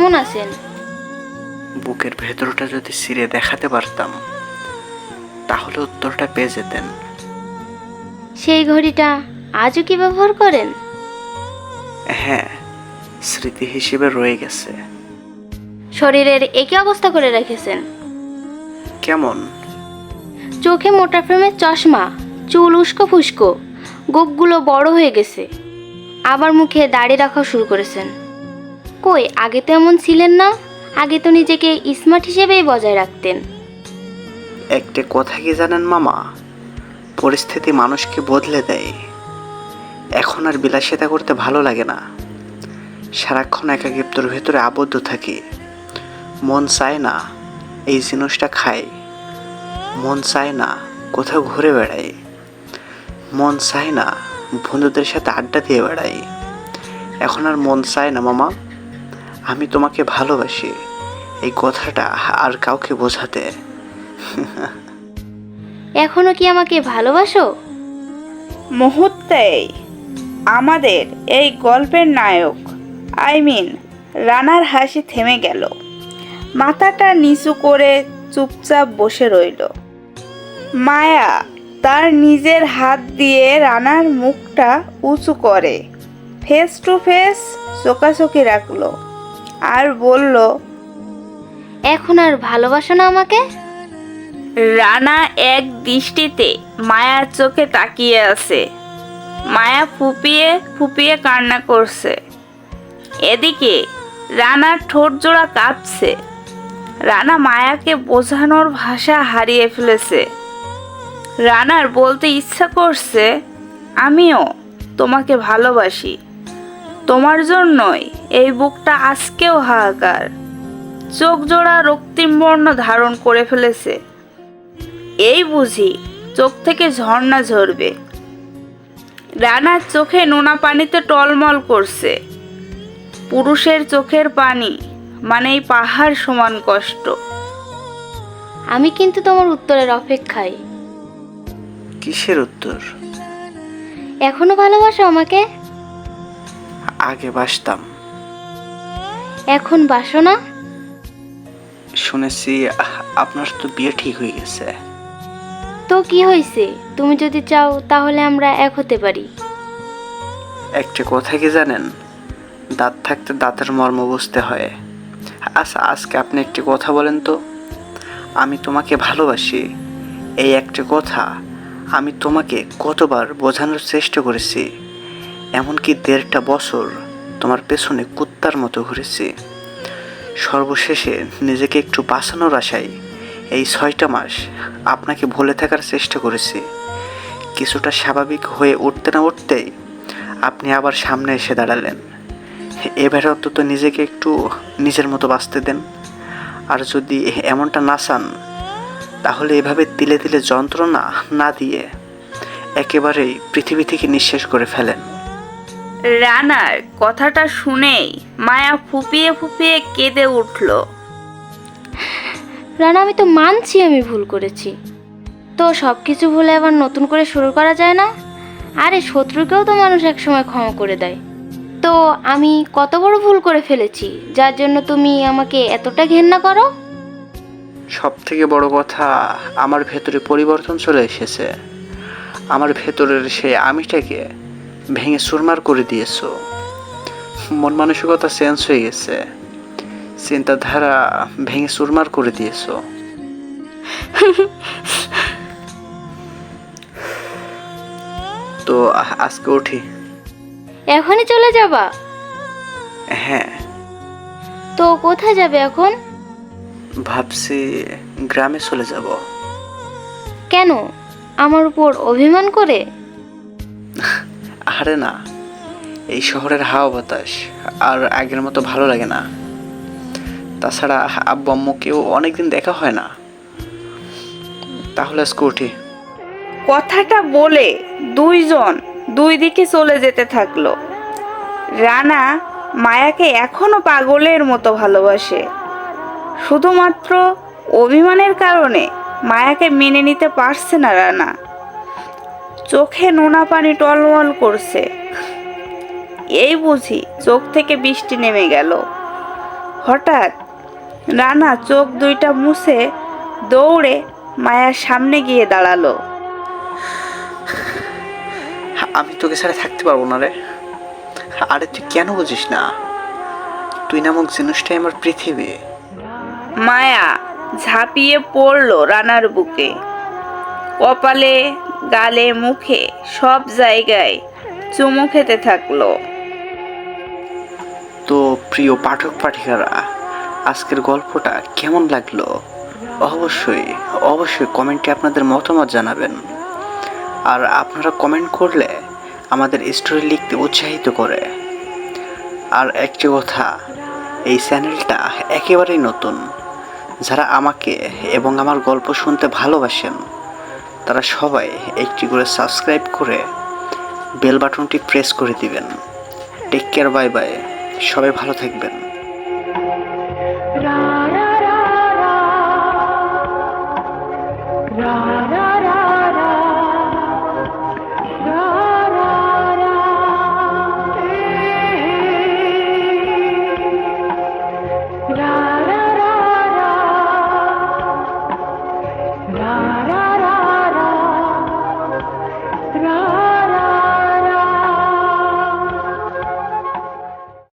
কেমন আছেন? বুকের ভেতরটা যদি ছিঁড়ে দেখাতে পারতাম তাহলে উত্তরটা পেয়ে যেতেন। সেই ঘড়িটা আজও কি ব্যবহার করেন? হ্যাঁ, স্মৃতি হিসেবে রয়ে গেছে। শরীরের একই অবস্থা করে রেখেছেন। কেমন? চোখে মোটা ফ্রেমের চশমা, চুল উস্কো ফুস্কো, গোপগুলো বড় হয়ে গেছে। আবার মুখে দাড়ি রাখা শুরু করেছেন। কই, আগে তো এমন ছিলেন না। আগে তো নিজেকে স্মার্ট হিসেবেই বজায় রাখতেন। একটা কথা কি জানেন মামা, পরিস্থিতি মানুষকে বদলে দেয়। এখন আর বিলাসিতা করতে ভালো লাগে না। সারাক্ষণ একাকিত্বের ভেতরে আবদ্ধ থাকি। মন চায় না এই জিনিসটা খাই, মন চায় না কোথাও ঘুরে বেড়াই, মন চায় না বন্ধুদের সাথে আড্ডা দিয়ে বেড়াই। এখন আর মন চায় না মামা আমি তোমাকে ভালোবাসি এই কথাটা আর কাউকে বোঝাতে। এখনো কি আমাকে ভালোবাসো? মুহূর্তেই আমাদের এই গল্পের নায়ক রানার হাসি থেমে গেল। মাথাটা নিচু করে চুপচাপ বসে রইল। মায়া তার নিজের হাত দিয়ে রানার মুখটা উঁচু করে ফেস টু ফেস চোখাচোখি রাখলো আর বলল, এখন আর ভালোবাসো না আমাকে? রানা এক দৃষ্টিতে মায়ার চোখে তাকিয়ে আছে। মায়া ফুপিয়ে ফুপিয়ে কান্না করছে। এদিকে রানার ঠোঁট জোড়া কাঁপছে। রানা মায়াকে বোঝানোর ভাষা হারিয়ে ফেলেছে। রানার বলতে ইচ্ছা করছে, আমিও তোমাকে ভালোবাসি। তোমার জন্যই এই বুকটা আজকেও হাহাকার। চোখ জোড়া রক্তিম বর্ণ ধারণ করে ফেলেছে। এই বুঝি চোখ থেকে ঝর্ণা ঝরবে। রানার চোখে নোনা পানিতে টলমল করছে। পুরুষের চোখের পানি মানেই পাহাড় সমান কষ্ট। আমি কিন্তু তোমার উত্তরের অপেক্ষায়। কিসের উত্তর? এখনো ভালোবাসো আমাকে? আগে বাসতাম। এখন বাসো না? শুনেছি আপনার তো বিয়ে ঠিক হয়ে গেছে। তো কি হয়েছে? তুমি যদি চাও তাহলে আমরা এক হতে পারি। একটা কথা কি জানেন, দাঁত থাকতে দাঁতের মর্ম বুঝতে হয়। আচ্ছা, আজকে আপনি একটি কথা বলেন তো, আমি তোমাকে ভালোবাসি এই একটা কথা আমি তোমাকে কতবার বোঝানোর চেষ্টা করেছি। এমনকি 1.5 বছর তোমার পেছনে কুত্তার মতো ঘুরেছি। সর্বশেষে নিজেকে একটু বাঁচানোর আশায় এই 6টা মাস আপনাকে ভুলে থাকার চেষ্টা করেছি। কিছুটা স্বাভাবিক হয়ে উঠতে না উঠতেই আপনি আবার সামনে এসে দাঁড়ালেন। এবারে অন্তত নিজেকে একটু নিজের মতো বাঁচতে দেন। আর যদি এমনটা না চান তাহলে এভাবে তিলে তিলে যন্ত্রণা না দিয়ে একেবারেই পৃথিবী থেকে নিঃশেষ করে ফেলেন। রানার কথাটা শুনেই মায়া ফুপিয়ে ফুপিয়ে কেঁদে উঠল। রানা, আমি তো মানছি আমি ভুল করেছি। তো সব কিছু ভুলে আবার নতুন করে শুরু করা যায় না? আরে শত্রুকেও তো মানুষ একসময় ক্ষমা করে দেয়। তো আমি কত বড় ভুল করে ফেলেছি যার জন্য তুমি আমাকে এতটা ঘেন্না করো? সব থেকে বড় কথা, আমার ভেতরে পরিবর্তন চলে এসেছে। আমার ভেতরের সেই আমিটাকে ভেঙে চুরমার করে দিয়েছো। মন মানসিকতা চেঞ্জ হয়ে গেছে, চিন্তাধারা ভেঙে চুরমার করে দিয়েছো। তো আজকে উঠি। এখনই চলে যাবা? হ্যাঁ। তো কোথায় যাবে এখন? ভাবছি গ্রামে চলে যাব। কেন, আমার উপর অভিমান করে? আরে না, এই শহরের হাওয়া বাতাস আর আগের মতো ভালো লাগে না। তাছাড়া আব্বু আম্মুকেও অনেকদিন দেখা হয় না। তাহলে আজকে উঠি। কথাটা বলে দুইজন দুই দিকে চলে যেতে থাকলো। রানা মায়াকে এখনো পাগলের মতো ভালোবাসে। শুধুমাত্র অভিমানের কারণে মায়াকে মেনে নিতে পারছে না রানা। চোখে নোনা পানি টলমল করছে। এই বুঝি চোখ থেকে বৃষ্টি নেমে গেল। হঠাৎ রানা চোখ দুইটা মুছে দৌড়ে মায়ার সামনে গিয়ে দাঁড়ালো। আমি তোকে ছাড়া থাকতে পারবো না রে। আরে তুই কেন বুঝিস না? তুই নামক জিনিসটাই আমার পৃথিবী। মায়া ঝাঁপিয়ে পড়লো রানার বুকে, কপালে, গালে, মুখে সব জায়গায় চুমু খেতে থাকলো। তো প্রিয় পাঠক পাঠিকারা, আজকের গল্পটা কেমন লাগলো অবশ্যই অবশ্যই কমেন্টে আপনাদের মতামত জানাবেন। আর আপনারা কমেন্ট করলে আমাদের স্টোরি লিখতে উৎসাহিত করে। আর একটি কথা, এই চ্যানেলটা একেবারেই নতুন। যারা আমাকে এবং আমার গল্প শুনতে ভালোবাসেন তারা সবাই একটি করে সাবস্ক্রাইব করে বেল বাটনটি প্রেস করে দিবেন। টেক কেয়ার, বাই বাই, সবাই ভালো থাকবেন।